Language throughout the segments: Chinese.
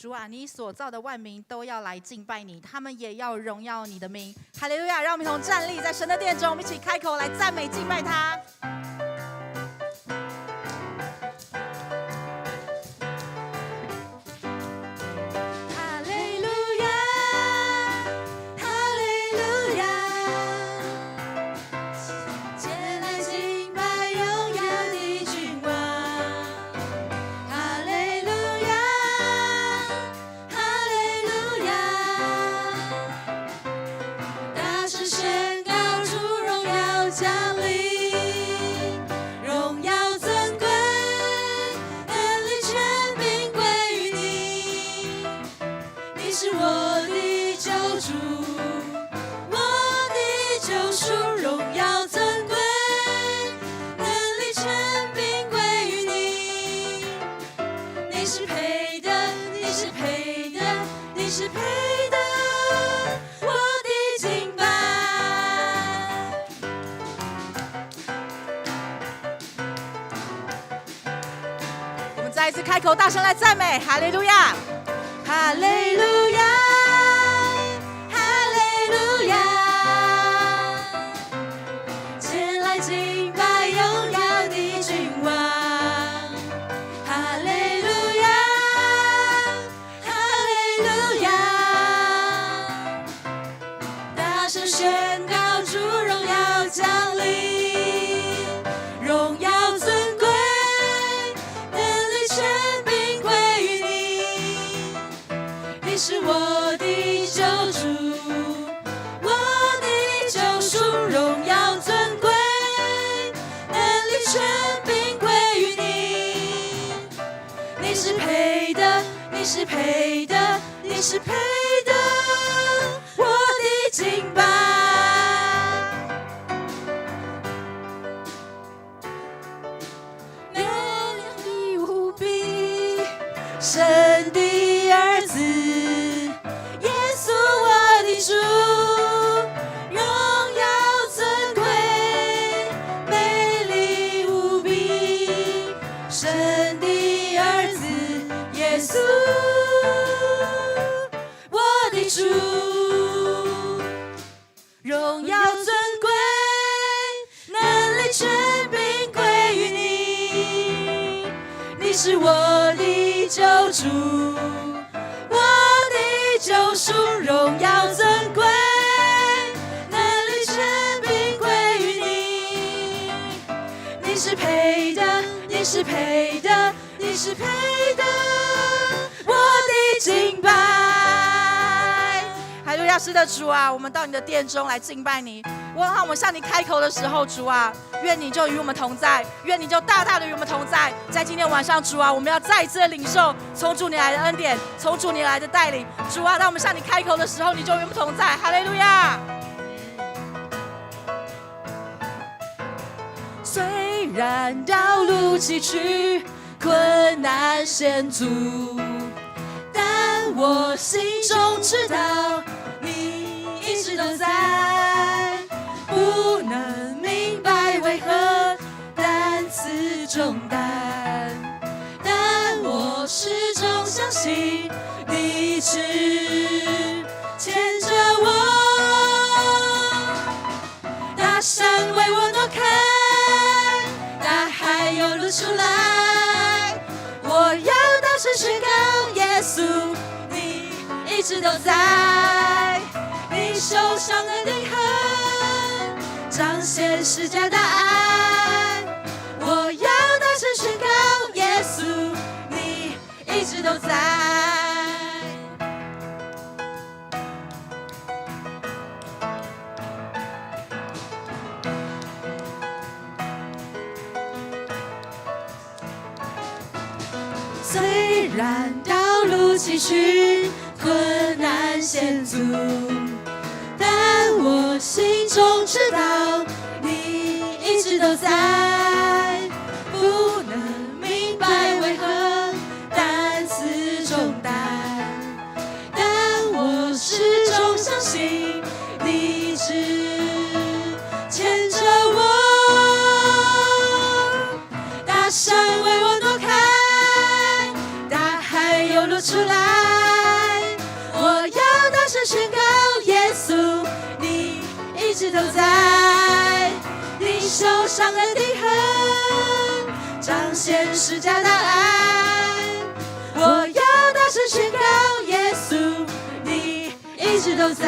主啊，你所造的万民都要来敬拜你，他们也要荣耀你的名。哈利路亚！让我们一同站立在神的殿中，我们一起开口来赞美敬拜他。再一次开口，大声来赞美，哈利路亚，哈利路亚，哈利路亚，前来敬拜荣耀的君王，哈利路亚，哈利路亚，大声宣告主荣耀降临，荣耀尊贵。是我的救主，我的救赎，荣耀尊贵，能力权柄归于你。你是配的，你是配的，你是配的，我的敬拜。美丽无比，神的儿子。主，荣耀尊贵，美丽无比，神的儿子耶稣，我的主，荣耀尊贵，能力权柄归于你，你是我的救主。救赎荣耀尊贵，能力权柄归于你。你是配的，你是配的，你是配的，我的敬拜。哈利路亚！是的，主啊，我们到你的殿中来敬拜你。我们向你开口的时候，主啊，愿你就与我们同在，愿你就大大的与我们同在。在今天晚上，主啊，我们要再一次的领受从主你来的恩典，从主你来的带领。主啊，当我们向你开口的时候，你就与我们同在。哈利路亚！虽然道路崎岖，困难险阻，但我心中知道你一直都在。不能明白为何担此重担，但我始终相信你一直牵着我。大山为我挪开，大海涌入出来，我要大声宣告耶稣你一直都在，你手上的钉痕彰显释迦的爱，我要大声宣告耶稣你一直都在。虽然道路崎岖，困难险阻，但我心中知道你一直都在。不能明白为何担此重担，但我始终相信你一直牵着我。大山为我挪开，大海涌流露出来。我要大声宣告，耶稣，你一直都在，你手上的钉痕彰显十架的爱。我要大声宣告，耶稣，你一直都在。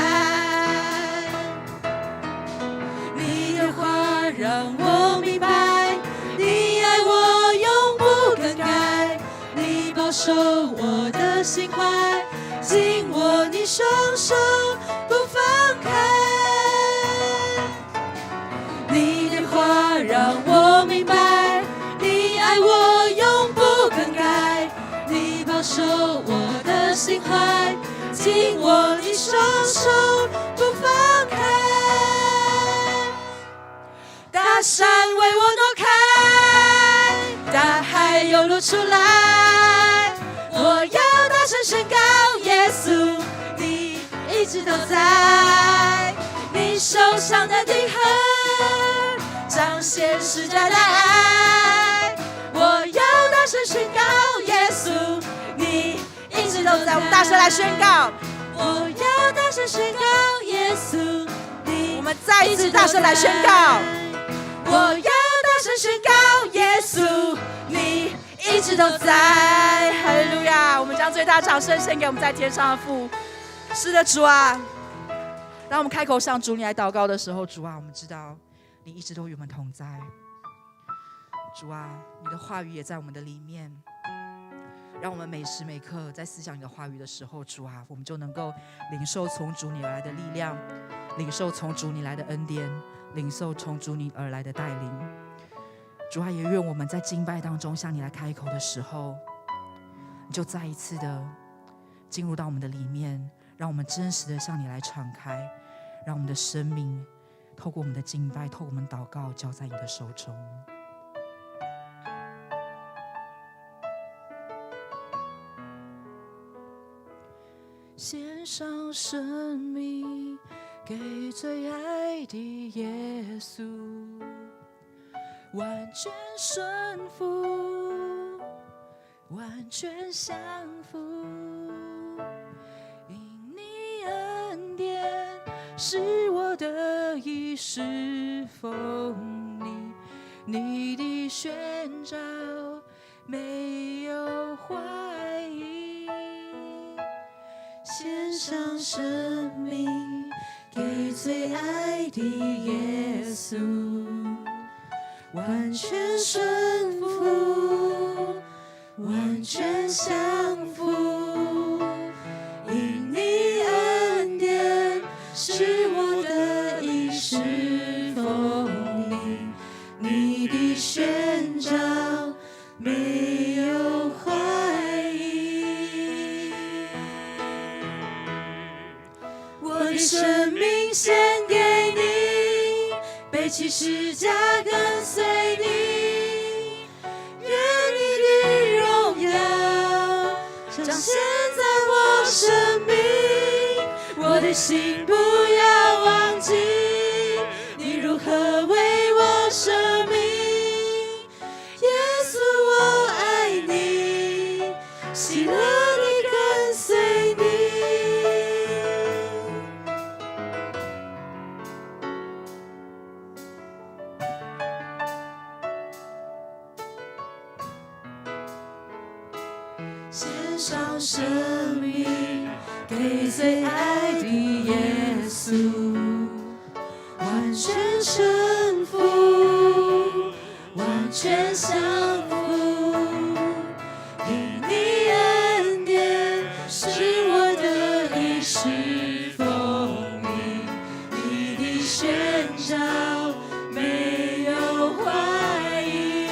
你的话让我明白，你爱我永不更改，你保守我的心怀，紧握你双手不放开。你的话让我明白，你爱我永不更改，你保守我的心怀，紧握你双手不放开。大山为我挪开，大海涌流出来。我要大声宣告，耶稣，你一直都在，你手上的钉痕彰显十架的爱。我要大声宣告，耶稣，你一直都在。我们大声来宣告，我要大声宣告，耶稣，你我们再一次大声来宣告，我要大声宣告，耶稣，你一直都在。哈利路亚！我们将最大掌声献给我们在天上的父。是的，主啊，当我们开口向主你来祷告的时候，主啊，我们知道你一直都与我们同在。主啊，你的话语也在我们的里面，让我们每时每刻在思想你的话语的时候，主啊，我们就能够领受从主你而来的力量，领受从主你来的恩典，领受从主你而来的带领。主啊，也愿我们在敬拜当中向你来开口的时候，你就再一次的进入到我们的里面，让我们真实的向你来敞开，让我们的生命透过我们的敬拜，透过我们祷告，交在你的手中。献上生命给最爱的耶稣，完全顺服，完全降服，因你恩典是我的衣，侍奉你的宣召没有怀疑，献上生命给最爱的耶稣，完全顺服，完全降服，因你恩典是我的衣，侍奉你的宣召没有怀疑。我的生命献给你，背起十架跟随你，愿你的荣耀彰显在我生命。我的心不要忘记你如何为我舍命，耶稣我爱你，喜乐地跟随你。献上生命给最爱的耶稣，完全顺服，完全降服，因你恩典是我的衣，侍奉你的宣召没有怀疑。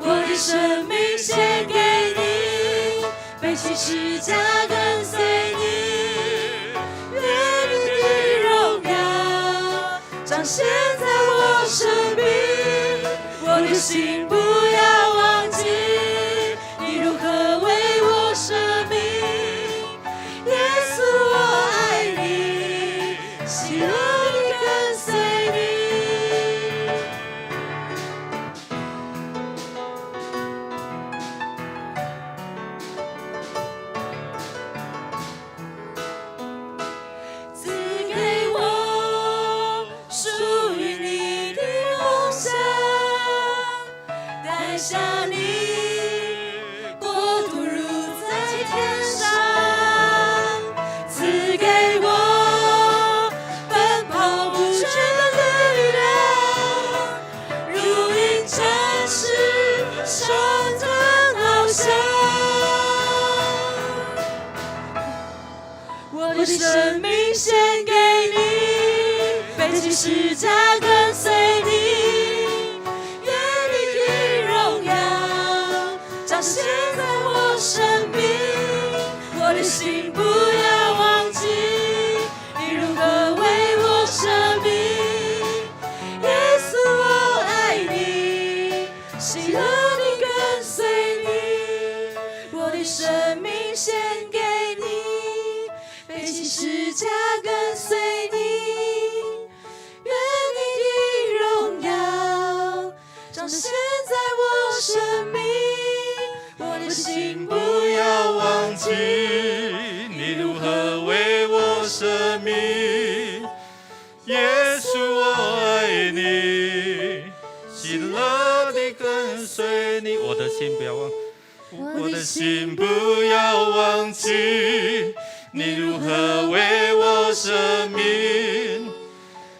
我的生命献给你，背起十架跟随你，愿你的荣耀彰显在我生命。我的心不要忘记你如何为我舍命，耶稣我爱你，喜乐地跟随你。你，国度如在天上，赐给我奔跑不倦的力量，如鹰展翅，升腾翱翔。我的生命献给你，背起十字架跟随你，愿你的荣耀彰显在我生命。我的心不要忘记，你如何为我舍命。耶稣，我爱你，喜乐地跟随你。我的生命献给你，背起十字架跟随你，愿你的荣耀彰显在我生命。我的心不要忘记，你如何为我舍命。耶稣，我爱你，喜乐地跟随你。我的心不要忘，我的心不要忘记，你如何为我舍命。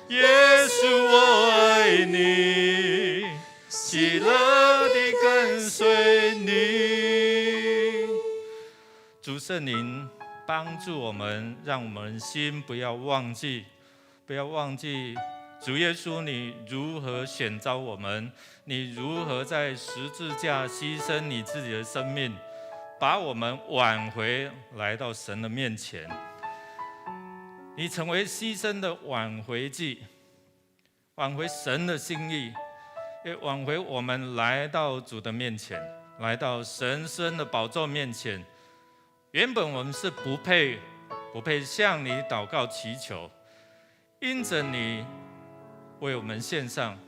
耶稣，我爱你，喜乐地跟随你。主圣灵帮助我们，让我们心不要忘记，不要忘记主耶稣你如何选召我们，你如何在十字架牺牲你自己的生命，把我们挽回来到神的面前。你成为牺牲的挽回祭，挽回神的心意，也挽回我们来到主的面前，来到神圣的宝座面前。原本我们是不配向你祷告祈求，因着你为我们献上，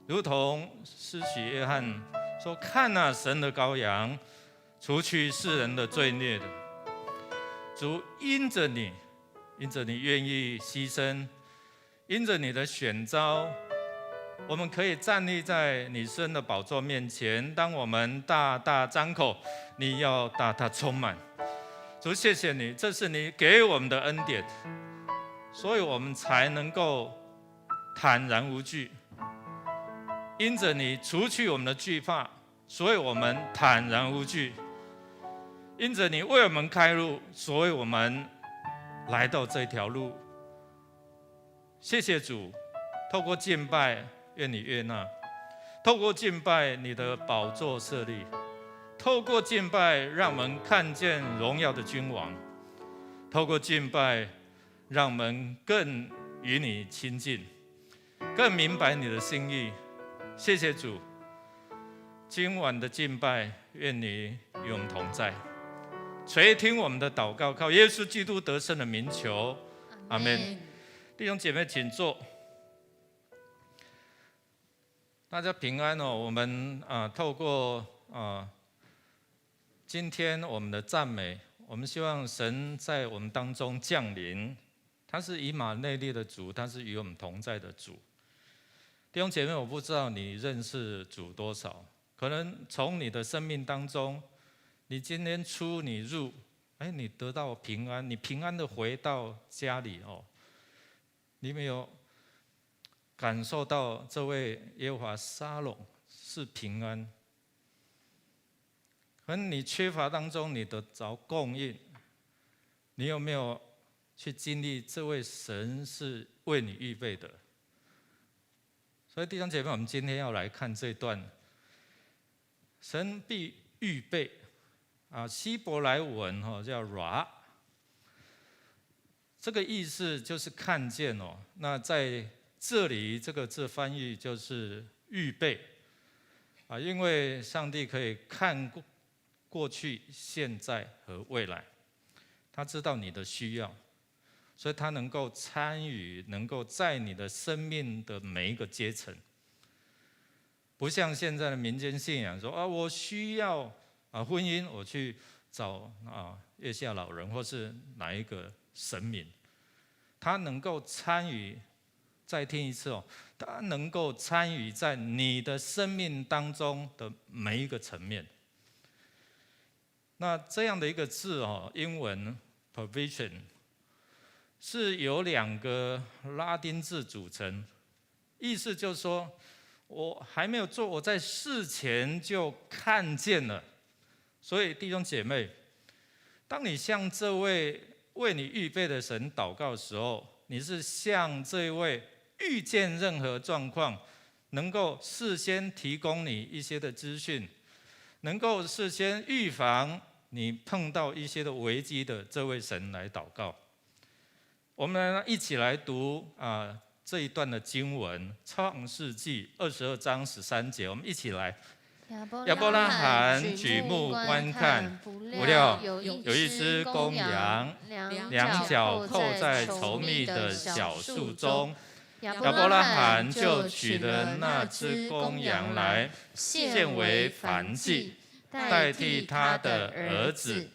如同施洗约翰说：“看啊，神的羔羊，除去世人的罪孽的。”主，因着你愿意牺牲，因着你的选召，我们可以站立在你圣的宝座面前。当我们大大张口，你要大大充满。主，谢谢你，这是你给我们的恩典，所以我们才能够坦然无惧。因着你除去我们的惧怕，所以我们坦然无惧。因着你为我们开路，所以我们来到这条路。谢谢主，透过敬拜，愿你悦纳；透过敬拜，你的宝座设立；透过敬拜，让我们看见荣耀的君王；透过敬拜，让我们更与你亲近，更明白你的心意。谢谢主，今晚的敬拜，愿你与我们同在，垂听我们的祷告，靠耶稣基督得胜的名求，阿们。弟兄姐妹，请坐。大家平安哦。我们透过今天我们的赞美，我们希望神在我们当中降临。他是以马内利的主，他是与我们同在的主。弟兄姐妹，我不知道你认识主多少，可能从你的生命当中，你今天出你入，你得到平安，你平安的回到家里哦。你没有感受到这位耶和华沙龙是平安？可能你缺乏当中，你得着供应，你有没有去经历这位神是为你预备的？所以弟兄姐妹，我们今天要来看这段神必预备希伯来文叫 ra， 这个意思就是看见哦。那在这里这个字翻译就是预备因为上帝可以看过去、现在和未来，他知道你的需要，所以他能够参与，能够在你的生命的每一个阶层。不像现在的民间信仰说我需要婚姻，我去找月下老人或是哪一个神明，他能够参与再听一次哦，他能够参与在你的生命当中的每一个层面。那这样的一个字哦，英文 provision 是由2个拉丁字组成，意思就是说，我还没有做，我在事前就看见了。所以弟兄姐妹，当你向这位为你预备的神祷告的时候，你是向这位预见任何状况，能够事先提供你一些的资讯，能够事先预防你碰到一些的危机的这位神来祷告。我们一起来读这一段的经文，创世纪22章13节，我们一起来。亚伯拉罕举目观看，不料有一只公羊，两脚扣在稠密的小树中。亚伯拉罕就取了那只公羊来，献为燔祭，代替他的儿子。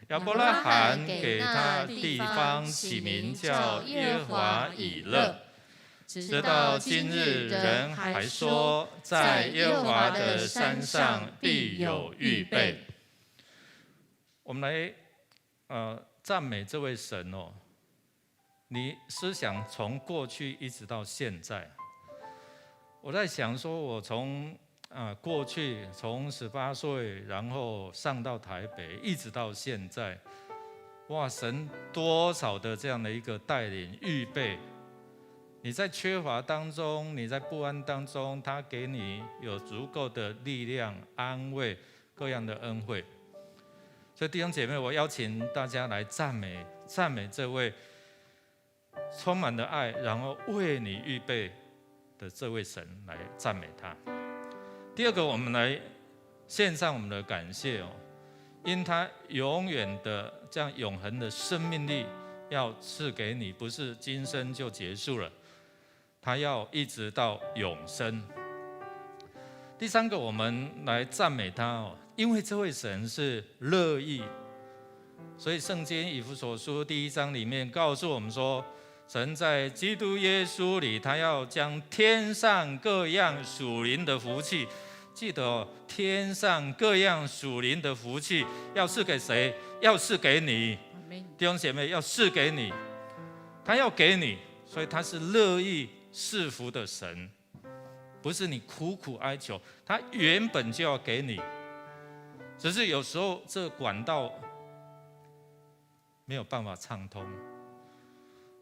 亚伯拉罕给他地方起名叫耶和华以勒。直到今日，人还说，在耶和华的山上必有预备。我们来赞美这位神哦。你思想从过去一直到现在，我在想说，我从过去从18岁，然后上到台北，一直到现在，哇，神多少的这样的一个带领预备。你在缺乏当中，你在不安当中，他给你有足够的力量、安慰、各样的恩惠。所以弟兄姐妹，我邀请大家来赞美这位充满了爱，然后为你预备的这位神，来赞美他。第二个，我们来献上我们的感谢哦，因他永远的这样永恒的生命力要赐给你，不是今生就结束了。他要一直到永生。第三个，我们来赞美他哦，因为这位神是乐意，所以圣经以弗所书第1章里面告诉我们说，神在基督耶稣里，他要将天上各样属灵的福气，记得哦，天上各样属灵的福气要赐给谁？要赐给你，弟兄姐妹，要赐给你，他要给你，所以他是乐意赐福的神，不是你苦苦哀求，他原本就要给你，只是有时候这管道没有办法畅通。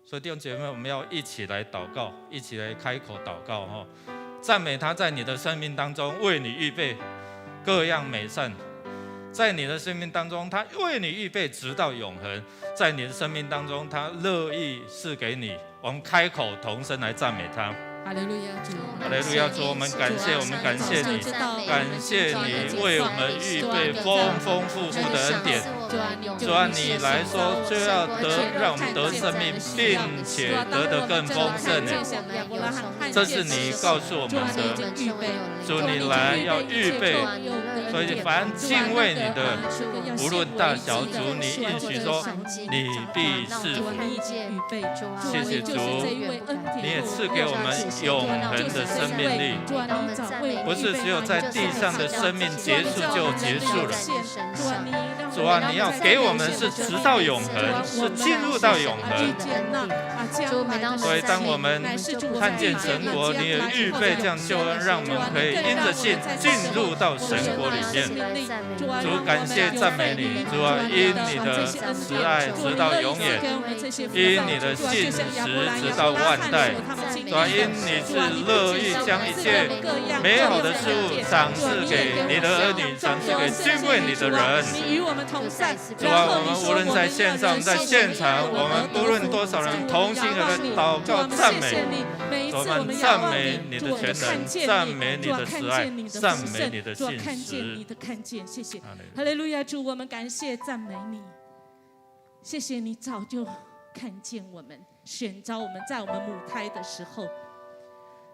所以弟兄姐妹，我们要一起来祷告，一起来开口祷告哦，赞美他在你的生命当中为你预备各样美善，在你的生命当中他为你预备直到永恒，在你的生命当中他乐意赐给你。我们开口同声来赞美他。哈利路亚主，哈利路亚主，我们感谢你，感谢你为我们预备丰丰富富的恩典。主啊，你来说就要让我们得生命，并且得的更丰盛。这是你告诉我们的。主，你来要预备，所以凡敬畏你的，无论大小，主你应许说，你必赐福。谢谢主，你也赐给我们永恒的生命力，不是只有在地上的生命结束就结束了。主啊，你要给我们是直到永恒，是进入到永恒。所以当我们看见神国，你也预备这样救恩，让我们可以因着信进入到神国里面。主，感谢赞美你，主啊，因你的慈爱直到永远，因你的信实直到万代。主啊，因你是乐意将一切美好的事物赏赐给你的儿女，赏赐给敬畏你的人。主啊，我们无论在线上在现场，我们不论多少人同心的祷告赞美，我们赞美你的全能，赞美你的慈爱，赞美你的信实。谢谢哈利路亚主，我们感谢赞美你，谢谢你早就看见我们，选召我们在我们母胎的时候，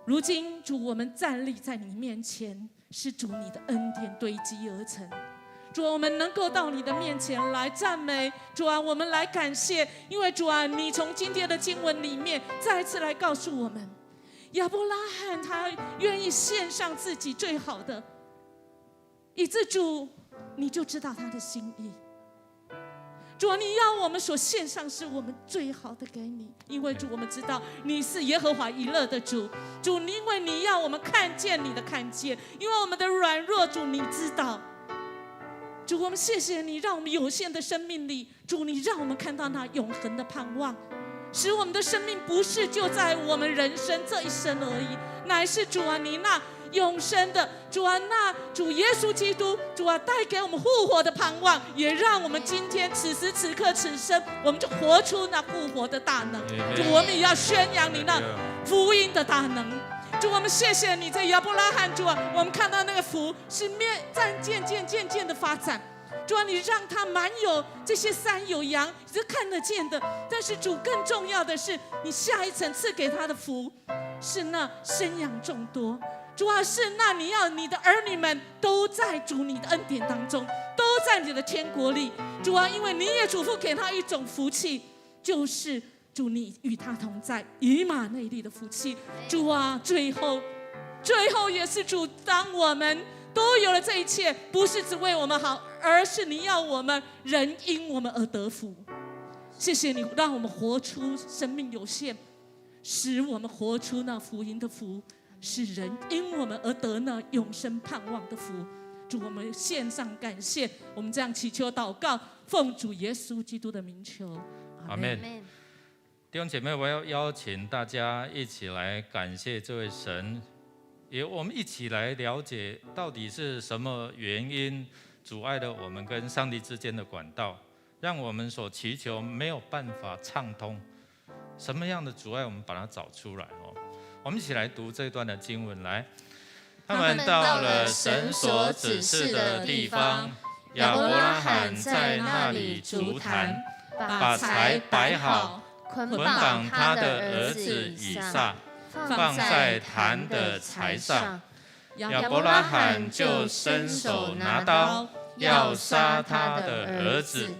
如今主，我们站立在你面前，是主你的恩典堆积而成。主啊，我们能够到你的面前来赞美，主啊，我们来感谢，因为主啊，你从今天的经文里面再一次来告诉我们，亚伯拉罕他愿意献上自己最好的，以致主你就知道他的心意。主啊，你要我们所献上是我们最好的给你，因为主我们知道你是耶和华以勒的主。主，因为你要我们看见你的看见，因为我们的软弱，主你知道。主，我们谢谢你，让我们有限的生命里，主你让我们看到那永恒的盼望，使我们的生命不是就在我们人生这一生而已，乃是主啊，你那永生的主啊，那主耶稣基督，主啊，带给我们复活的盼望，也让我们今天此时此刻此生，我们就活出那复活的大能。主，我们也要宣扬你那福音的大能。主，我们谢谢你，在亚伯拉罕，主啊，我们看到那个福是渐渐的发展。主啊，你让他满有这些山有羊，是看得见的。但是主更重要的是，你下一层赐给他的福，是那生养众多。主啊，是那你要你的儿女们都在主你的恩典当中，都在你的天国里。主啊，因为你也嘱咐给他一种福气，就是主你与他同在，以马内利的福气。主啊，最后也是主，当我们都有了这一切，不是只为我们好，而是你要我们人因我们而得福。谢谢你让我们活出生命有限，使我们活出那福音的福，是人因我们而得那永生盼望的福。主，我们献上感谢，我们这样祈求祷告，奉主耶稣基督的名求，阿们。弟兄姐妹，我要邀请大家一起来感谢这位神，也我们一起来了解到底是什么原因阻碍了我们跟上帝之间的管道，让我们所祈求没有办法畅通。什么样的阻碍，我们把它找出来哦。我们一起来读这段的经文来。他们到了神所指示的地方，亚伯拉罕在那里筑坛，把柴摆好，捆绑他的儿子以撒，放在坛的柴上。亚伯拉罕就伸手拿刀，要杀他的儿子。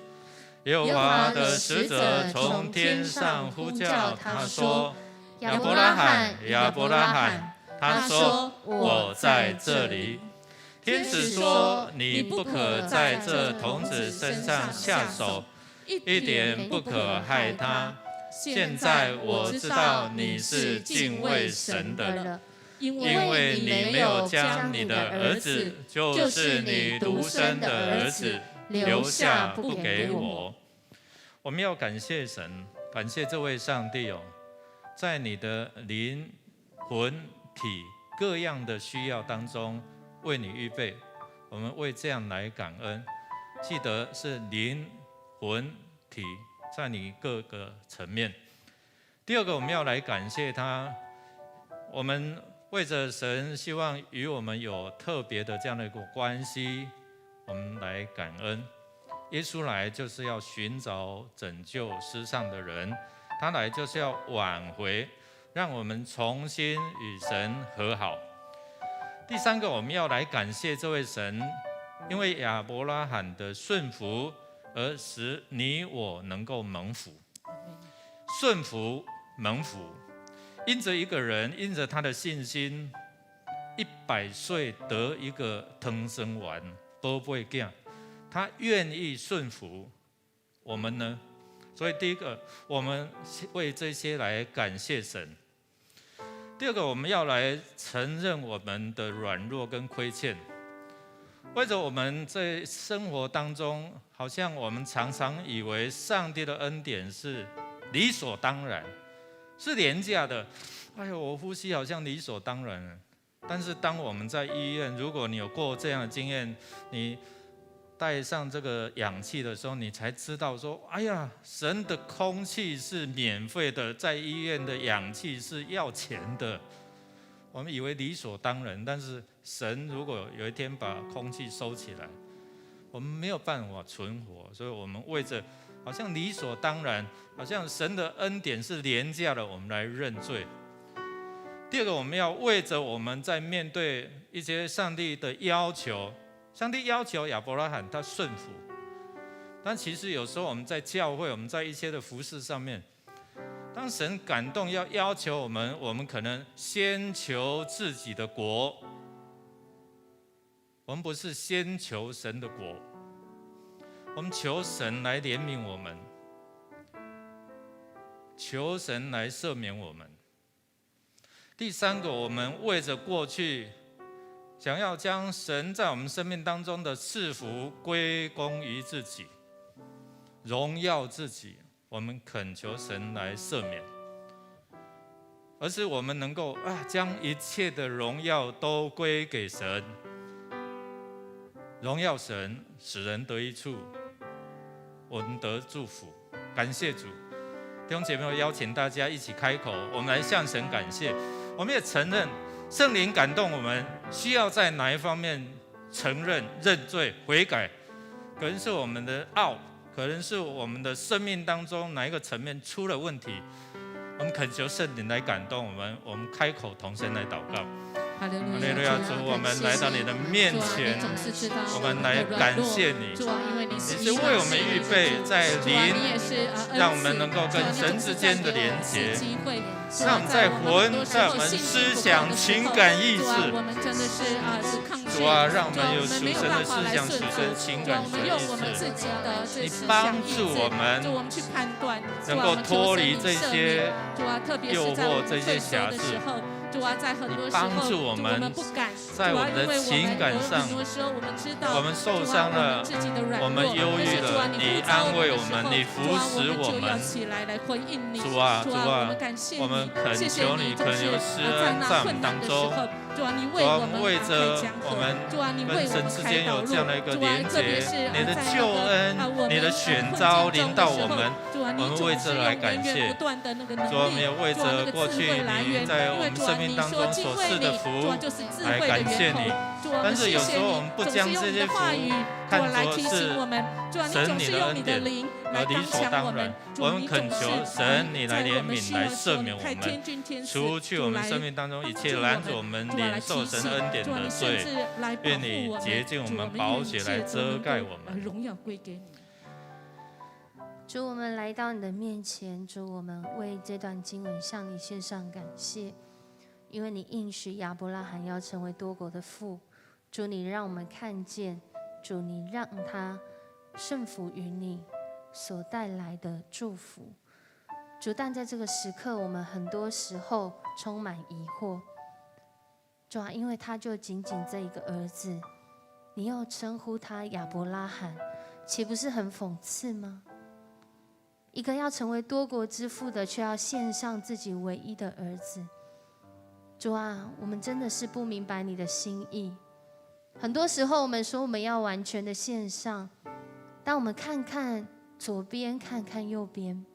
耶和华的使者从天上呼叫他说：“亚伯拉罕，亚伯拉罕。”他说：“我在这里。”天使说：“你不可在这童子身上下手，一点不可害他。现在我知道你是敬畏神的了，因为你没有将你的儿子，就是你独生的儿子，留下不给我。”我们要感谢神，感谢这位上帝哦，在你的灵魂体各样的需要当中为你预备，我们为这样来感恩。记得是灵魂体在你各个层面。第二个，我们要来感谢他，我们为着神希望与我们有特别的这样的一个关系，我们来感恩。耶稣来就是要寻找拯救失丧的人，他来就是要挽回，让我们重新与神和好。第三个，我们要来感谢这位神，因为亚伯拉罕的顺服而使你我能够蒙福。顺服蒙福，因着一个人，因着他的信心，100岁得一个汤生丸宝贝囝，他愿意顺服我们呢。所以第一个，我们为这些来感谢神。第二个，我们要来承认我们的软弱跟亏欠。为着我们在生活当中，好像我们常常以为上帝的恩典是理所当然，是廉价的。哎呦，我呼吸好像理所当然。但是当我们在医院，如果你有过这样的经验，你带上这个氧气的时候，你才知道说，哎呀，神的空气是免费的，在医院的氧气是要钱的。我们以为理所当然，但是神如果有一天把空气收起来，我们没有办法存活。所以我们为着好像理所当然，好像神的恩典是廉价的，我们来认罪。第二个，我们要为着我们在面对一些上帝的要求，上帝要求亚伯拉罕他顺服，但其实有时候我们在教会，我们在一些的服事上面，当神感动要求我们可能先求自己的国，我们不是先求神的国，我们求神来怜悯我们，求神来赦免我们。第三个，我们为着过去想要将神在我们生命当中的赐福归功于自己，荣耀自己，我们恳求神来赦免，而是我们能够将一切的荣耀都归给神，荣耀神，使人得益处，我们得祝福。感谢主。弟兄姐妹，我邀请大家一起开口，我们来向神感谢。我们也承认圣灵感动我们，需要在哪一方面承认、认罪、悔改，可能是我们的傲，可能是我们的生命当中哪一个层面出了问题，我们恳求圣灵来感动我们，我们开口同声来祷告。哈利路亚，主，我们来到你的面前，我们来感谢你，你是为我们预备在灵，让我们能够跟神之间的连结，让我们在魂，在我们思想、情感、意志，主啊，让我们有属神的思想、属神情感、属神意志，你帮助我们能够脱离这些诱惑、这些辖制。你帮助我们，在我们的情感上，我们受伤了，我们忧郁了，你安慰我们，你扶持我们。主啊，主啊，我们恳求你，恳求施恩在我们当中。主啊，我们为着我们跟神之间有这样的一个连结，你的救恩、你的选召临到我们，我们为这来感谢。主啊，我们也为着过去你在我们生命当中所赐的福来感谢你。但是有时候我们不将这些福看作是神你的恩典而理所当然，我们恳求神你来怜悯，来赦免我们，除去我们生命当中一切拦阻我们领受神恩典的罪。愿你洁净我们，宝血来遮盖我们。荣耀归给你。主，我们来到你的面前，主，我们为这段经文向你献上感谢，因为你应许亚伯拉罕要成为多国的父。主，你让我们看见，主，你让他顺服于你所带来的祝福。主，但在这个时刻，我们很多时候充满疑惑。主啊，因为他就仅仅这一个儿子，你又称呼他亚伯拉罕，岂不是很讽刺吗？一个要成为多国之父的，却要献上自己唯一的儿子。主啊，我们真的是不明白你的心意。很多时候我们说我们要完全的献上，当我们看看左边，看看右边，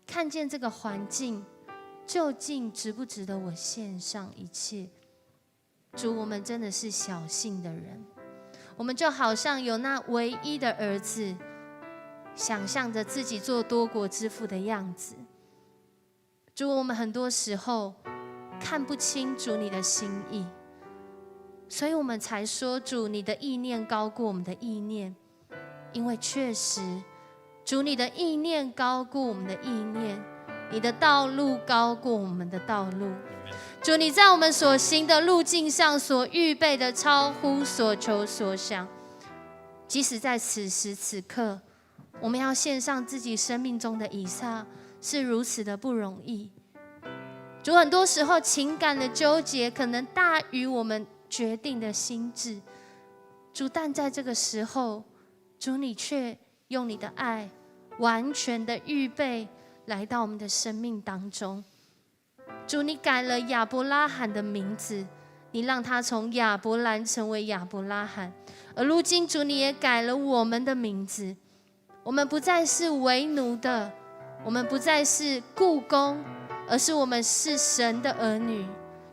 看见这个环境究竟值不值得我献上一切。主，我们真的是小信的人，我们就好像有那唯一的儿子，想象着自己做多国之父的样子。主，我们很多时候看不清主你的心意，所以我们才说主你的意念高过我们的意念，因为确实主你的意念高过我们的意念，你的道路高过我们的道路。主，你在我们所行的路径上所预备的超乎所求所想，即使在此时此刻我们要献上自己生命中的以撒是如此的不容易。主，很多时候情感的纠结可能大于我们决定的心智。主，但在这个时候，主你却用你的爱完全的预备来到我们的生命当中。主，你改了亚伯拉罕的名字，你让他从亚伯兰成为亚伯拉罕，而如今主你也改了我们的名字，我们不再是为奴的，我们不再是雇工，而是我们是神的儿女。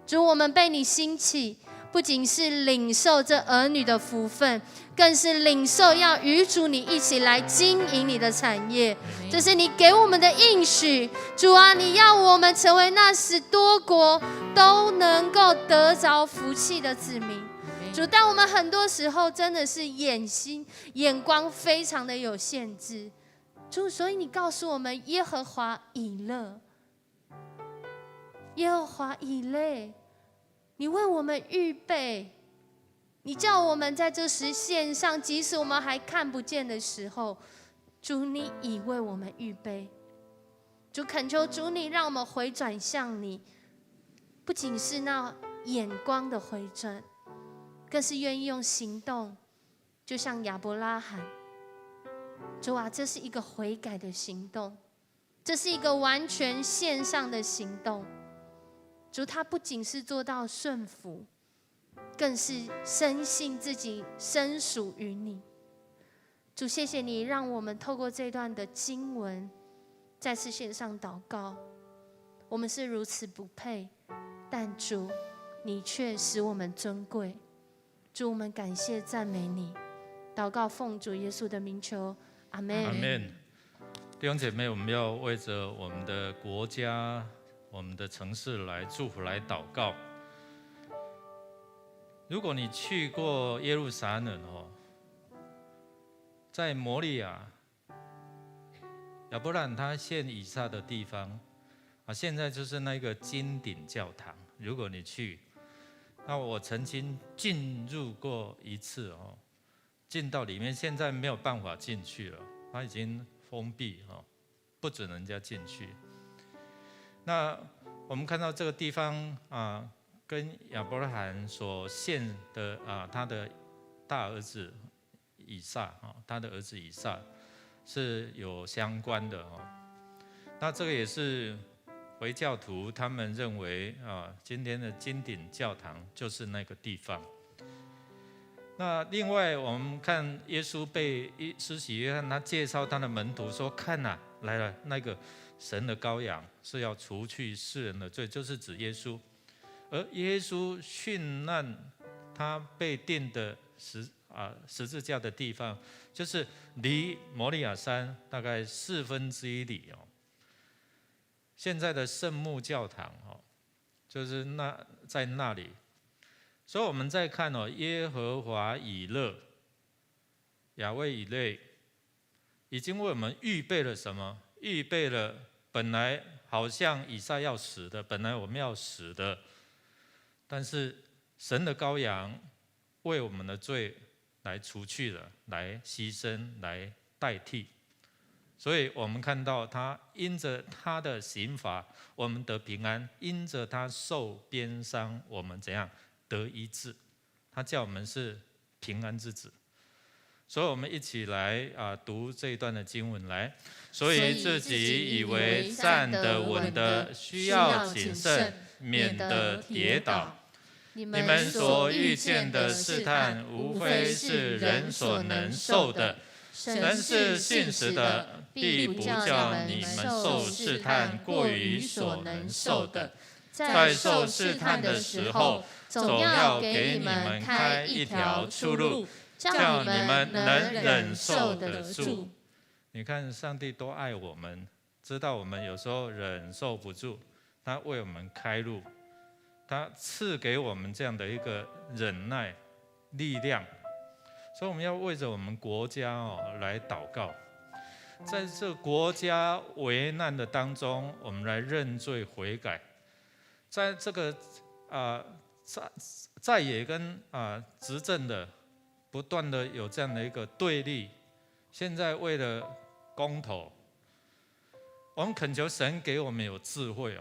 主，我们被你兴起，不仅是领受这儿女的福分，更是领受要与主你一起来经营你的产业。这是你给我们的应许。主啊，你要我们成为那使多国都能够得着福气的子民。主，但我们很多时候真的是眼光非常的有限制。主，所以你告诉我们耶和华以勒耶和华以勒，你为我们预备，你叫我们在这时献上，即使我们还看不见的时候，主你已为我们预备。主恳求主你让我们回转向你，不仅是那眼光的回转，更是愿意用行动，就像亚伯拉罕。主啊，这是一个悔改的行动，这是一个完全献上的行动。主，他不仅是做到顺服，更是深信自己深属于你。主，谢谢你让我们透过这段的经文再次献上祷告。我们是如此不配，但主你却使我们尊贵。主，我们感谢赞美你，祷告奉主耶稣的名求，阿们。阿们。弟兄姐妹，我们要为着我们的国家、我们的城市来祝福、来祷告。如果你去过耶路撒冷在摩利亚，亚伯兰他献以撒的地方现在就是那个金顶教堂。如果你去，那我曾经进入过一次进到里面，现在没有办法进去了，它已经封闭不准人家进去。那我们看到这个地方跟亚伯拉罕所献的他的大儿子以撒他的儿子以撒是有相关的那这个也是回教徒他们认为今天的金顶教堂就是那个地方。那另外我们看耶稣被施洗约翰他介绍他的门徒说，看来了那个神的羔羊是要除去世人的罪，就是指耶稣。而耶稣殉难他被钉的十字架的地方，就是离摩利亚山大概1/4里现在的圣母教堂就是在那里。所以我们再看耶和华以勒，亚威以勒已经为我们预备了什么？预备了本来好像以撒要死的，本来我们要死的，但是神的羔羊为我们的罪来除去了，来牺牲，来代替。所以我们看到他因着他的刑罚我们得平安，因着他受鞭伤我们怎样得医治，他叫我们是平安之子。所以我们一起来读这一段的经文来。所以自己以为站得稳的，需要谨慎，免得跌倒。你们所遇见的试探，无非是人所能受的。神是信实的，必不叫你们受试探过于所能受的。在受试探的时候，总要给你们开一条出路，叫你们能忍受得住。你看，上帝多爱我们，知道我们有时候忍受不住，他为我们开路，他赐给我们这样的一个忍耐力量。所以我们要为着我们国家来祷告，在这国家危难的当中，我们来认罪悔改。在这个在野跟执政的不断的有这样的一个对立，现在为了公投，我们恳求神给我们有智慧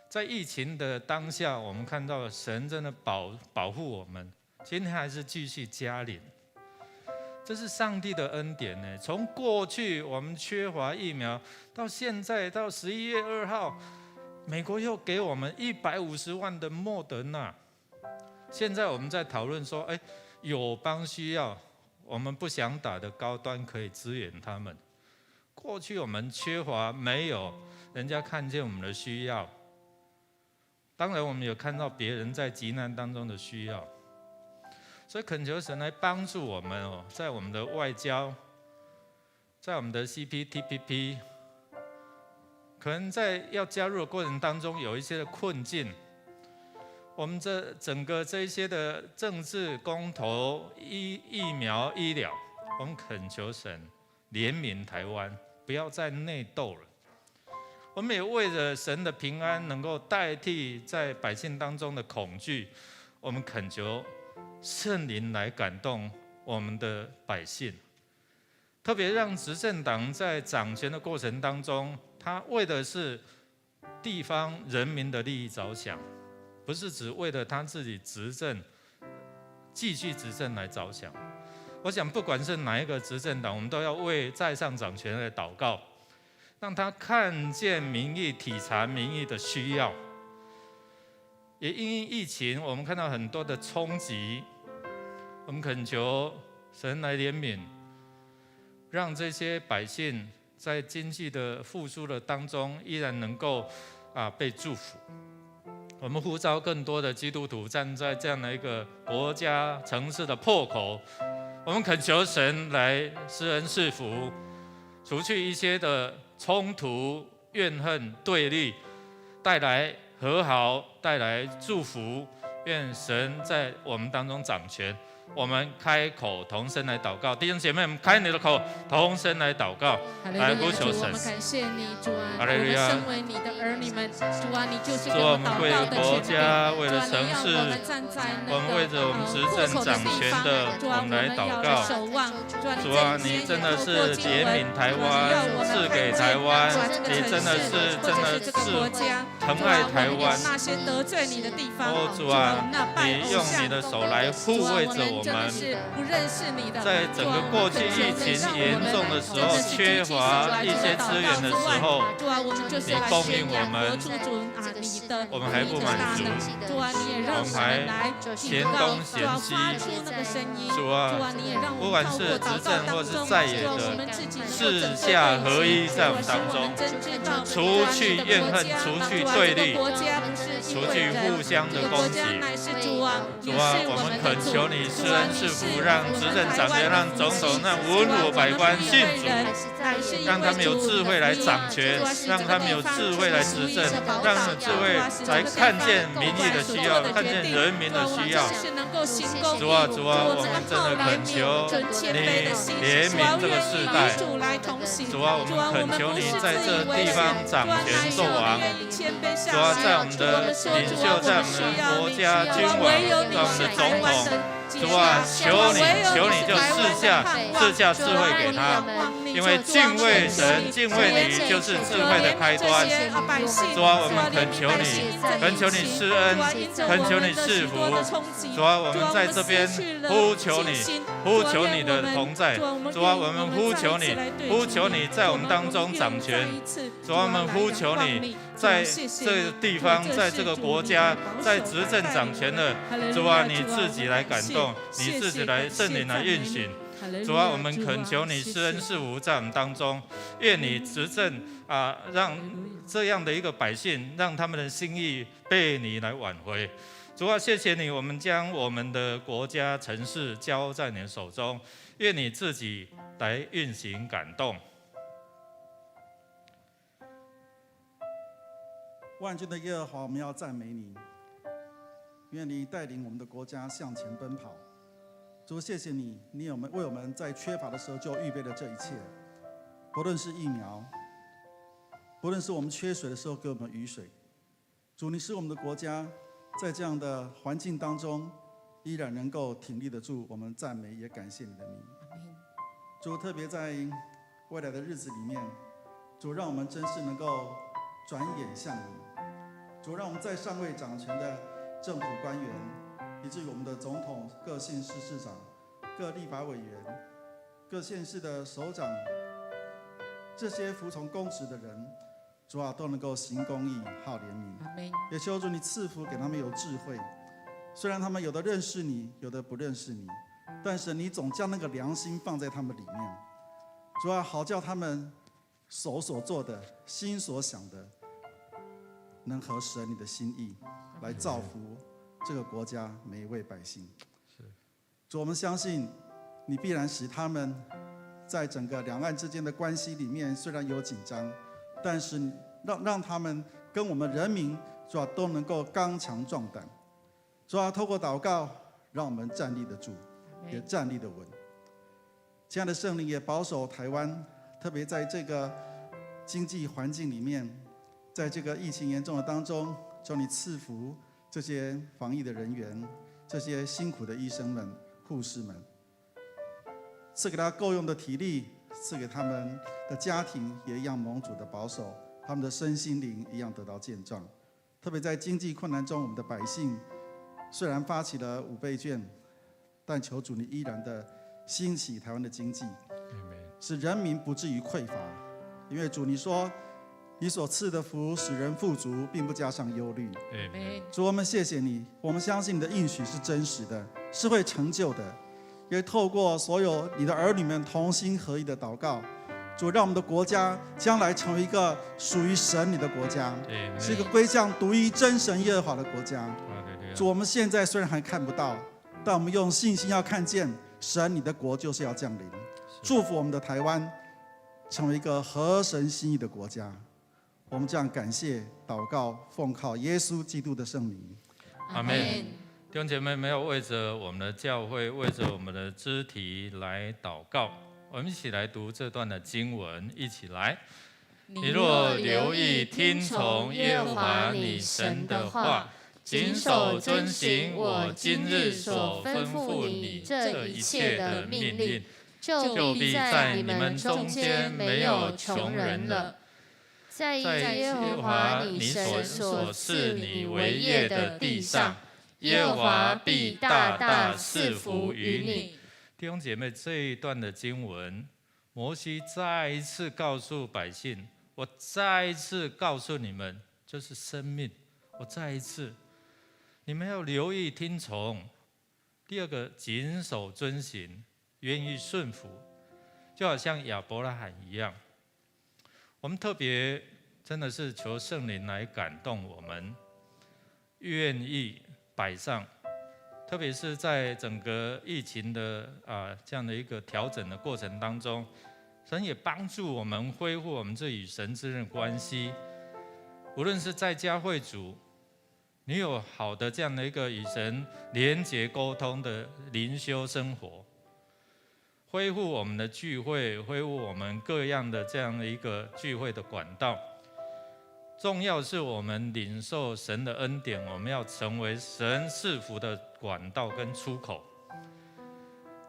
在疫情的当下，我们看到神真的保护我们，今天还是继续加临，这是上帝的恩典呢。从过去我们缺乏疫苗，到现在到11月2号，美国又给我们150万的莫德纳。现在我们在讨论说，友邦需要，我们不想打的高端可以支援他们。过去我们缺乏，没有人家看见我们的需要。当然我们有看到别人在急难当中的需要，所以恳求神来帮助我们在我们的外交，在我们的 CPTPP， 可能在要加入的过程当中有一些的困境，我们这整个这一些的政治公投、疫苗、医疗，我们恳求神怜悯台湾，不要再内斗了。我们也为着神的平安能够代替在百姓当中的恐惧，我们恳求圣灵来感动我们的百姓，特别让执政党在掌权的过程当中，他为的是地方人民的利益着想，不是只为了他自己执政继续执政来着想。我想不管是哪一个执政党，我们都要为在上掌权来祷告，让他看见民意、体察民意的需要。也因疫情，我们看到很多的冲击，我们恳求神来怜悯，让这些百姓在经济的复苏的当中，依然能够被祝福。我们呼召更多的基督徒站在这样的一个国家城市的破口，我们恳求神来施恩赐福，除去一些的冲突、怨恨、对立，带来和好，带来祝福。愿神在我们当中掌权。我们开口同声来祷告，弟兄姐妹，我们开你的口，同声来祷告，来呼求神。我们感谢你，主啊，我哈利路亚们身为你的儿女们，主啊，你就是给主啊，我我们祷们为了告的国权家，为柄，了主啊，你让城市，我们站在那我们为着我们执政掌权的，我们来祷告。守望，主啊，你真的是怜悯台湾，赐给台湾，你真的是这个国家，疼爱台湾。那些得罪你的地方，哦，主啊，你用你的手来护卫着我们。不认识你的，在整个过去疫情严重的时候，缺乏一些资源的时候，你供应我们，我们还不满足，我们还嫌东嫌西。主啊，不管是执政或是在野的，四下合一在我们当中，除去怨恨，除去对立，除去互相的攻击。主啊，我们恳求你施恩赐福，让执政掌权，让总统，让文武百官信主，让他们有智慧来掌权，让他们有智慧来执政，让他们有智慧来看见民意的需要，看见人民的需要。主啊，主啊，我们真的恳求你怜悯这个世代。主啊，我们恳求你在这地方掌权作王。主啊，在我们的领袖，在我们的国家君王，在我们的总统。主啊，求你就赐下智慧给他，因为敬畏神、敬畏你就是智慧的开端。主啊，我们恳求你施恩，恳求你赐福。主啊，我们在这边呼求你的同在。主啊，我们呼求你在我们当中掌权。主啊，我们呼求你在这个地方，在这个国家，在执政掌权的主啊，你自己来感动。你自己来圣灵来运行。主啊，我们恳求你施恩赐福在我们当中，愿你执政让这样的一个百姓，让他们的心意被你来挽回。主啊，谢谢你，我们将我们的国家城市交在你的手中，愿你自己来运行感动。万军的耶和华，我们要赞美你，愿你带领我们的国家向前奔跑。主，谢谢你，你有为我们在缺乏的时候就预备了这一切，不论是疫苗，不论是我们缺水的时候给我们雨水。主，你使我们的国家在这样的环境当中依然能够挺立得住，我们赞美也感谢你的名。主，特别在未来的日子里面，主让我们真是能够转眼向你。主，让我们在上位掌权的政府官员，以至于我们的总统、各县市市长、各立法委员、各县市的首长，这些服从公职的人，主啊，都能够行公义、好怜悯。也求主你赐福给他们有智慧。虽然他们有的认识你，有的不认识你，但是你总将那个良心放在他们里面。主啊，好叫他们手所做的、心所想的，能合神你的心意，来造福这个国家每一位百姓。主，我们相信你必然使他们在整个两岸之间的关系里面，虽然有紧张，但是让他们跟我们人民，主啊，都能够刚强壮胆。主啊，透过祷告，让我们站立得住，也站立得稳。亲爱的圣灵，也保守台湾，特别在这个经济环境里面，在这个疫情严重的当中，求你赐福这些防疫的人员，这些辛苦的医生们、护士们，赐给他够用的体力，赐给他们的家庭也一样蒙主的保守，他们的身心灵一样得到健壮。特别在经济困难中，我们的百姓虽然发起了5倍券，但求主你依然的兴起台湾的经济，使人民不至于匮乏。因为主你说，你所赐的福使人富足，并不加上忧虑。主，我们谢谢你，我们相信你的应许是真实的，是会成就的。也透过所有你的儿女们同心合意的祷告，主，让我们的国家将来成为一个属于神你的国家，是一个归向独一真神耶和华的国家。主，我们现在虽然还看不到，但我们用信心要看见神你的国就是要降临，祝福我们的台湾成为一个合神心意的国家。我们这样感谢、祷告、奉靠耶稣基督的圣名，阿们。弟兄姐妹，没有为着我们的教会，为着我们的肢体来祷告。我们一起来读这段的经文，一起来。你若留意听从耶和华你神的话，谨守遵行我今日所吩咐你这一切的命令，就必在你们中间没有穷人了。在耶和华你神所赐你为业的地上，耶和华必大大赐福于你。弟兄姐妹，这一段的经文，摩西再一次告诉百姓，我再一次告诉你们，这是生命。我再一次，你们要留意听从。第二个，谨守遵行，愿意顺服，就好像亚伯拉罕一样。我们特别真的是求圣灵来感动我们，愿意摆上，特别是在整个疫情的这样的一个调整的过程当中，神也帮助我们恢复我们这与神之间的关系。无论是在家会主，你有好的这样的一个与神连结沟通的灵修生活，恢复我们的聚会，恢复我们各样的这样的一个聚会的管道。重要是我们领受神的恩典，我们要成为神赐福的管道跟出口。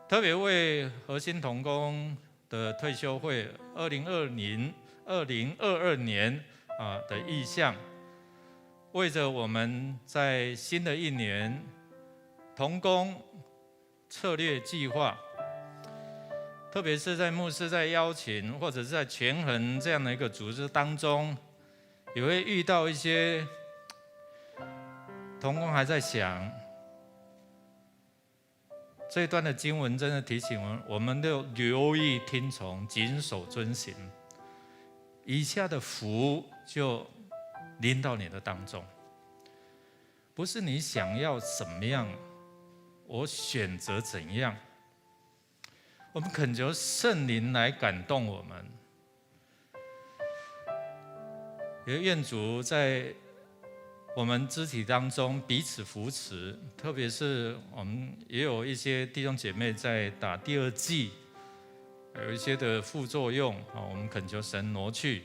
特别为核心同工的退休会2022年的意向，为着我们在新的一年同工策略计划，特别是在牧师在邀请或者是在权衡这样的一个组织当中，也会遇到一些同工还在想，这一段的经文真的提醒我们要留意听从，谨守遵行，以下的福就临到你的当中。不是你想要怎么样，我选择怎样。我们恳求圣灵来感动我们，也愿主在我们肢体当中彼此扶持，特别是我们也有一些弟兄姐妹在打第2剂，有一些的副作用，我们恳求神挪去，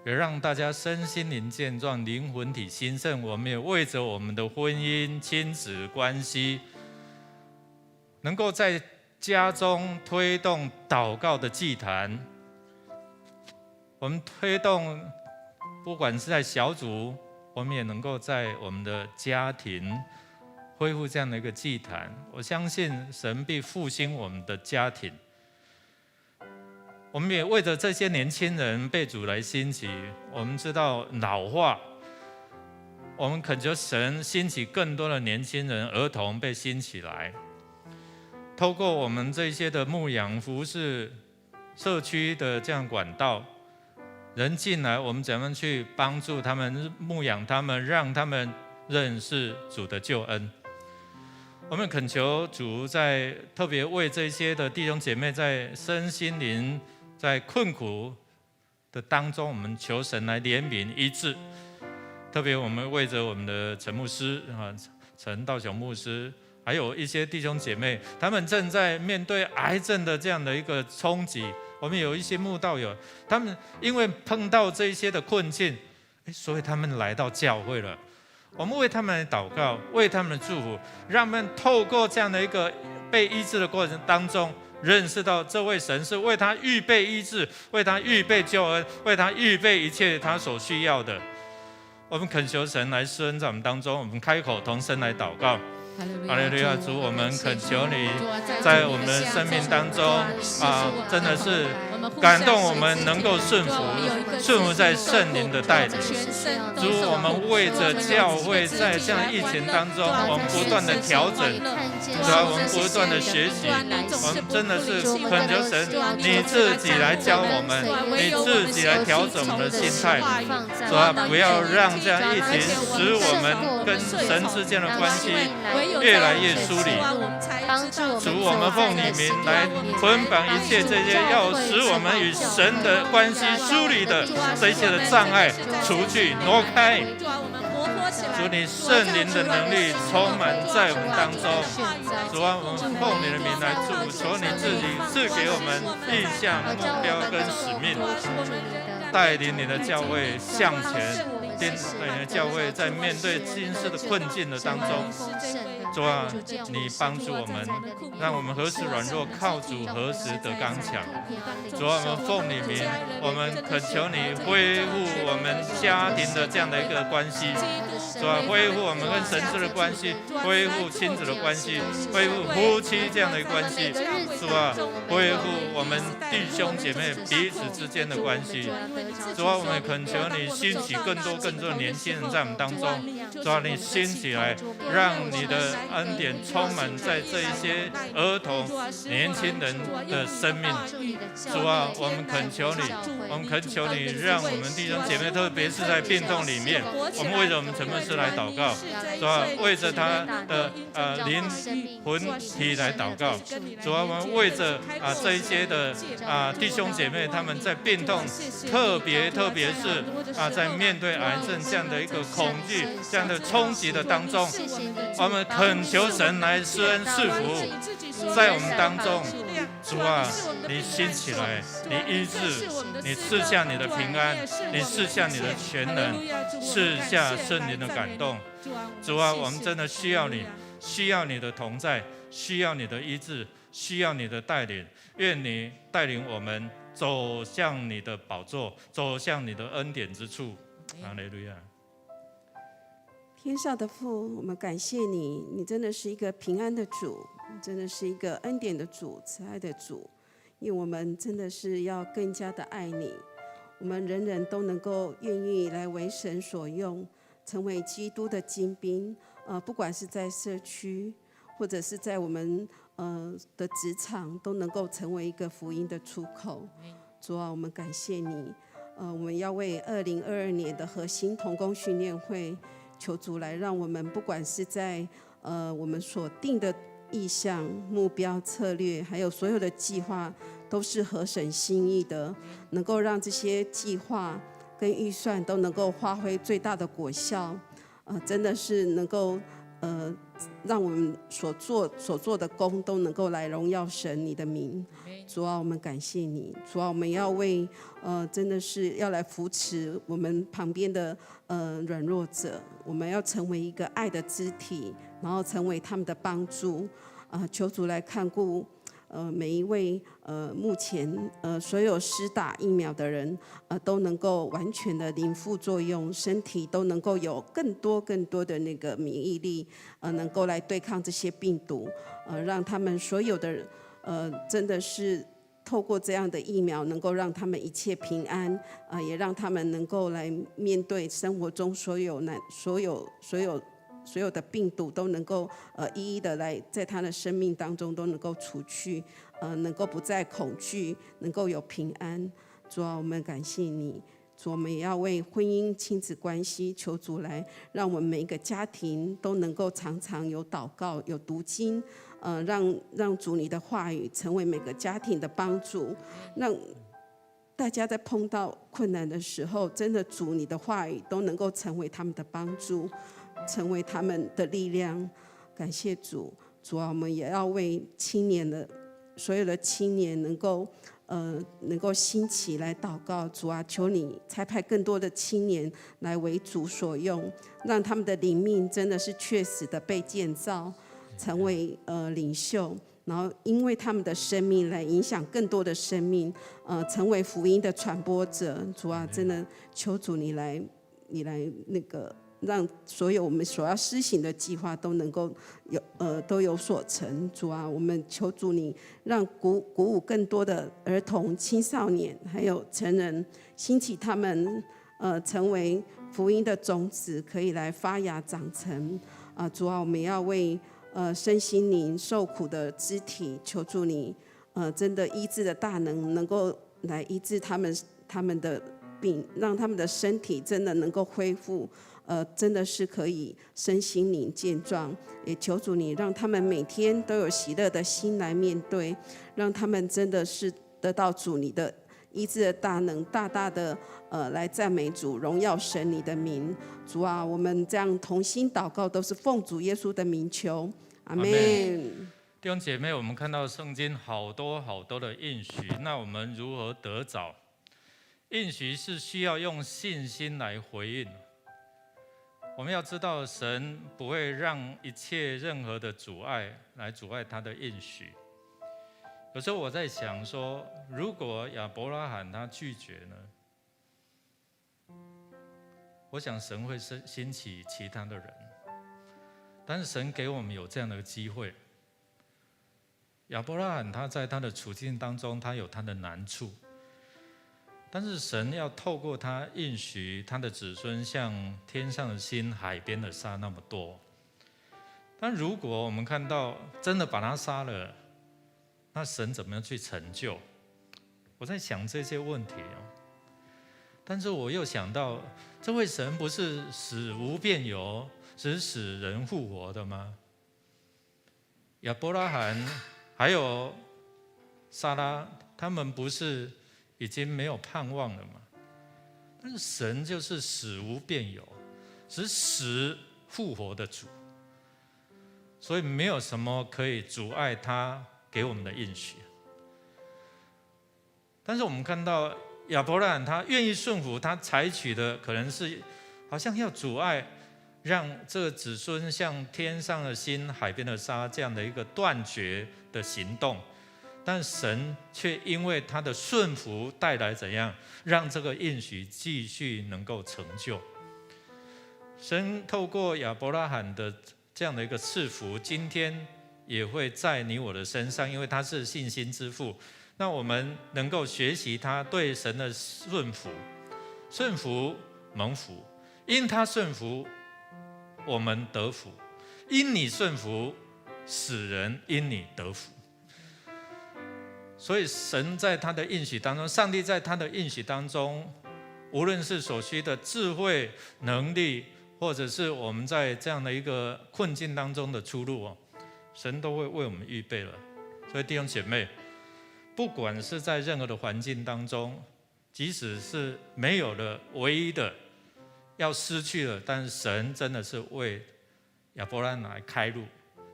也让大家身心灵健壮，灵魂体兴盛。我们也为着我们的婚姻、亲子关系，能够在家中推动祷告的祭坛，我们推动，不管是在小组，我们也能够在我们的家庭恢复这样的一个祭坛。我相信神必复兴我们的家庭。我们也为着这些年轻人被主来兴起，我们知道老化，我们恳求神兴起更多的年轻人、儿童被兴起来，透过我们这些的牧养服事、社区的这样管道，人进来，我们怎么去帮助他们、牧养他们，让他们认识主的救恩。我们恳求主在特别为这些的弟兄姐妹在身心灵在困苦的当中，我们求神来怜悯医治。特别我们为着我们的陈牧师陈道雄牧师，还有一些弟兄姐妹，他们正在面对癌症的这样的一个衝擊。我们有一些慕道友，他们因为碰到这些的困境，所以他们来到教会了。我们为他们祷告，为他们祝福，让他们透过这样的一个被医治的过程当中，认识到这位神是为他预备医治，为他预备救恩，为他预备一切他所需要的。我们恳求神来施恩在我们当中，我们开口同声来祷告。哈利路亚！主，我们恳求你在我们的生命当中真的是感动我们能够顺服在圣灵的带领。主，我们为着教会在这样疫情当中，我们不断的调整，主啊，我们不断的学习，我们真的是恳求神，你自己来教我们，你自己来调整我们的心态。主啊，不要让这样疫情使我们跟神之间的关系越来越疏离。主，我们奉你名来捆绑一切这些要使我们与神的关系疏离的这些的障碍，除去挪开。主，你圣灵的能力充满在我们当中。主啊，我们奉你的名来祝福，求你自己赐给我们意向、目标跟使命，带领你的教会向前。带领的教会在面对今世的困境的当中，主啊，你帮助我们，让我们何时软弱，靠主何时得刚强。主啊，我们奉你名，我们恳求你恢复我们家庭的这样的一个关系。主啊，恢复我们跟神子的关系，恢复亲子的关系，恢复夫妻这样的一个关系。主啊，恢复我们弟兄姐妹彼此之间的关系。主啊，我们恳求你兴起更多的年轻人在我们当中。主啊，你兴起来，让你的恩典充满在这一些儿童、年轻人的生命。主啊，我们恳求你，我们恳求你，让我们弟兄姐妹，特别是在病痛里面，我们为着我们陈牧师来祷告，主啊，为着他的灵魂体来祷告。主啊，我们为着这一些的弟兄姐妹，他们在病痛，特别是在面对癌症这样的一个恐惧、这样的冲击的当中，我们恳求神来施恩赐福在我们当中。主啊，你兴起来，你医治，你赐下你的平安，你赐下你的全能，赐下圣灵的感动。主啊，我们真的需要你，需要你的同在，需要你的医治，需要你的带领。愿你带领我们走向你的宝座，走向你的恩典之处。哈利路亚！天上的父，我们感谢你，你真的是一个平安的主，你真的是一个恩典的主，慈爱的主。因为我们真的是要更加的爱你，我们人人都能够愿意来为神所用，成为基督的精兵。不管是在社区，或者是在我们的职场，都能够成为一个福音的出口。主啊，我们感谢你。我们要为2022年的核心同工训练会求主来，让我们不管是在我们所定的意向、目标、策略，还有所有的计划，都是合神心意的，能够让这些计划跟预算都能够发挥最大的果效。真的是能够让我们所做的工都能够来荣耀神你的名。主啊，我们感谢你。主啊，我们要为真的是要来扶持我们旁边的软弱者，我们要成为一个爱的肢体，然后成为他们的帮助。求主来看顾每一位目前所有施打疫苗的人都能够完全的零副作用，身体都能够有更多的那个免疫力，能够来对抗这些病毒，让他们所有的真的是透过这样的疫苗，能够让他们一切平安，也让他们能够来面对生活中所有的病毒都能够一一的来在他的生命当中都能够除去，能够不再恐惧，能够有平安。主啊，我们感谢你。主，我们也要为婚姻亲子关系求主来，让我们每一个家庭都能够常常有祷告，有读经，让主你的话语成为每个家庭的帮助，让大家在碰到困难的时候，真的主你的话语都能够成为他们的帮助，成为他们的力量。感谢主。主啊，我们也要为青年的所有的青年能够能够兴起来祷告。主啊，求你差派更多的青年来为主所用，让他们的灵命真的是确实的被建造，成为领袖。然后因为他们的生命来影响更多的生命，成为福音的传播者。主啊，真的求主你来那个，让所有我们所要施行的计划都能够都有所成。主啊，我们求主你让鼓舞更多的儿童、青少年还有成人，兴起他们成为福音的种子，可以来发芽长成。主啊，我们要为身心灵受苦的肢体，求助你，真的医治的大能够来医治他们的病，让他们的身体真的能够恢复，真的是可以身心灵健壮。也求主你让他们每天都有喜乐的心来面对，让他们真的是得到主你的医治的大能，大大的来赞美主，荣耀神你的名。主啊，我们这样同心祷告，都是奉主耶稣的名求，阿们。弟兄姐妹，我们看到圣经好多的应许，那我们如何得着？应许是需要用信心来回应。我们要知道，神不会让一切任何的阻碍来阻碍他的应许。有时候我在想说，如果亚伯拉罕他拒绝呢？我想神会兴起其他的人，但是神给我们有这样的机会。亚伯拉罕他在他的处境当中，他有他的难处，但是神要透过他应许他的子孙像天上的星、海边的沙那么多。但如果我们看到真的把他杀了，那神怎么样去成就？我在想这些问题但是我又想到，这位神不是死无变有，只使人复活的吗？亚伯拉罕还有撒拉，他们不是已经没有盼望了吗？但是神就是死无变有，只使复活的主，所以没有什么可以阻碍他给我们的应许。但是我们看到亚伯拉罕他愿意顺服，他采取的可能是好像要阻碍，让这个子孙像天上的星、海边的沙这样的一个断绝的行动，但神却因为他的顺服带来怎样，让这个应许继续能够成就。神透过亚伯拉罕的这样的一个赐福，今天也会在你我的身上，因为他是信心之父。那我们能够学习他对神的顺服，顺服蒙福，因他顺服我们得福，因你顺服使人因你得福。所以神在他的应许当中，上帝在他的应许当中，无论是所需的智慧能力，或者是我们在这样的一个困境当中的出路，神都会为我们预备了。所以弟兄姐妹，不管是在任何的环境当中，即使是没有了唯一的要失去了，但是神真的是为亚伯拉罕来开路，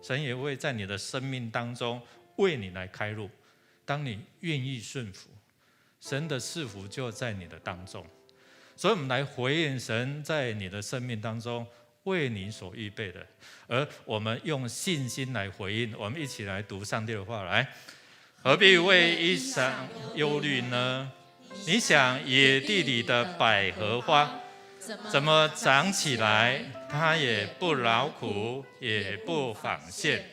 神也会在你的生命当中为你来开路。当你愿意顺服，神的赐福就在你的当中。所以我们来回应神在你的生命当中为你所预备的，而我们用信心来回应。我们一起来读上帝的话，来，何必为衣裳忧虑呢？你想野地里的百合花，怎么长起来？它也不劳苦，也不纺线。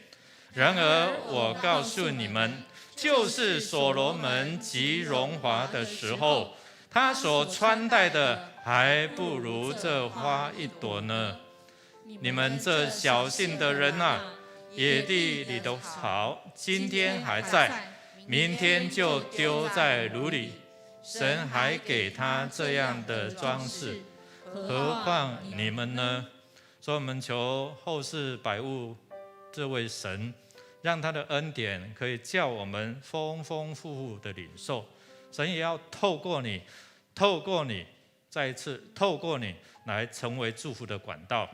然而我告诉你们，就是所罗门极荣华的时候，他所穿戴的还不如这花一朵呢。你们这小信的人啊，野地里的草今天还在，明天就丢在炉里。神还给他这样的装饰，何况你们呢？所以我们求后世百物这位神，让他的恩典可以叫我们丰丰富富的领受。神也要透过你，再一次透过你来成为祝福的管道。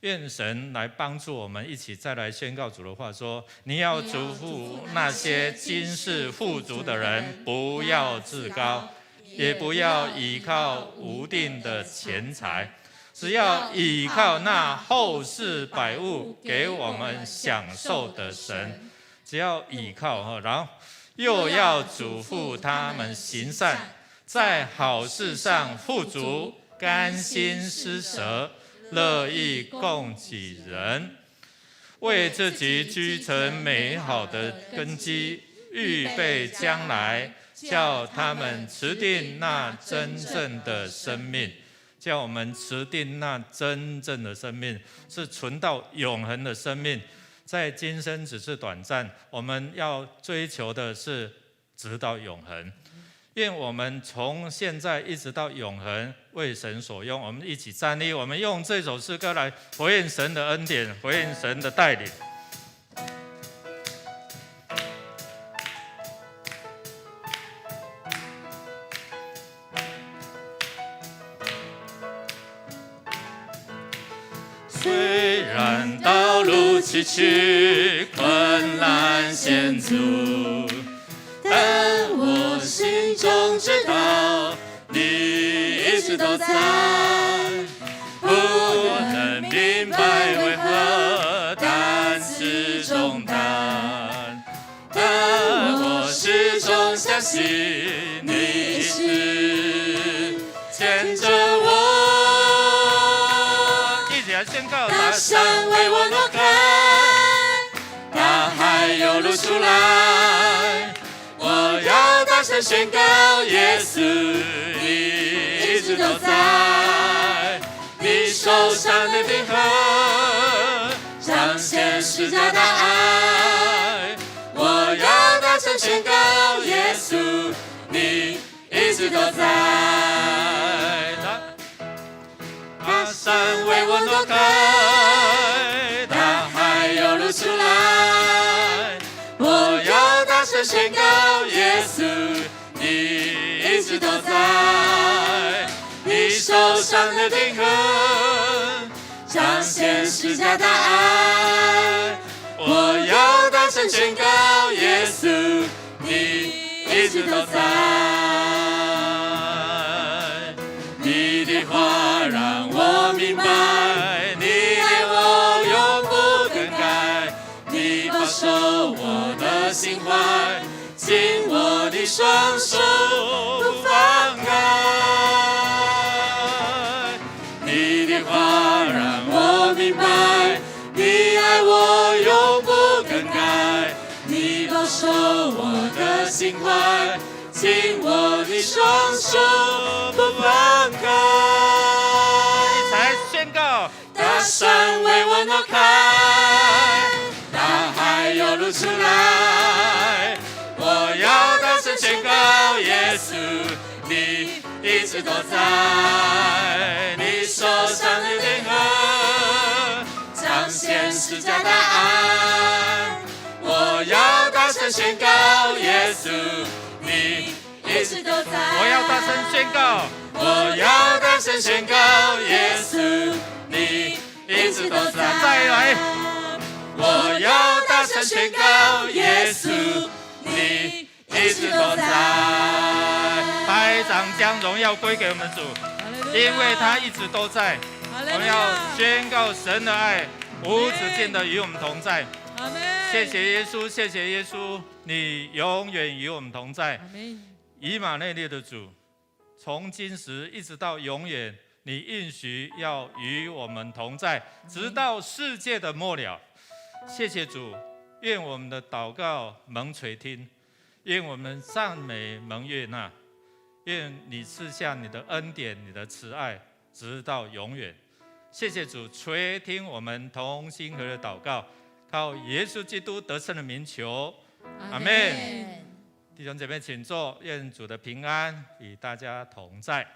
愿神来帮助我们一起再来宣告主的话，说：你要嘱咐那些今世富足的人，不要自高，也不要倚靠无定的钱财，只要倚靠那后世百物给我们享受的神。只要倚靠，然后又要嘱咐他们行善，在好事上富足，甘心施舍，乐意供给人，为自己居成美好的根基，预备将来，叫他们持定那真正的生命。叫我们持定那真正的生命，是存到永恒的生命。在今生只是短暂，我们要追求的是直到永恒。愿我们从现在一直到永恒为神所用。我们一起站立，我们用这首诗歌来回应神的恩典，回应神的带领。虽然道路崎岖，困难险阻，但我心中知道你一直都在。不能明白为何担此重担，但我始终相信你是牵着我。一起来宣告：大山为我挪开，大海有路出来。我要大声宣告，耶稣你一直都在。你手上的钉痕彰显十架大爱。我要大声宣告，耶稣你一直都在。大山为我挪开，大海有路出来。我要大声宣告，耶稣你一直都在。你手上的钉痕彰显十架大爱。我要大声宣告，耶稣你一直都在。你的话让我明白，你爱我永不更改。你保守我的心怀，紧握你双手不放开。你的话让我明白，你爱我永不更改。你保守我的心怀，紧握你双手不放开。才宣告：大山为我挪开，大海有路出来。我要大声宣告，耶稣你一直都在。你手上的钉痕彰显十架大爱。我要大声宣告，耶稣你一直都在。我要大声宣告，我要大声宣告，耶稣你一直都在。再来，我要大声宣告，耶稣你一直都在。拍掌将荣耀归给我们主，因为他一直都在。我们要宣告神的爱无止境的与我们同在。谢谢耶稣，谢谢耶稣，你永远与我们同在。以马内利的主，从今时一直到永远，你应许要与我们同在，直到世界的末了。谢谢主，愿我们的祷告蒙垂听，愿我们赞美蒙悦纳，愿你赐下你的恩典，你的慈爱，直到永远。谢谢主，垂听我们同心合的祷告，靠耶稣基督得胜的名求，阿们。弟兄姐妹请坐，愿主的平安与大家同在。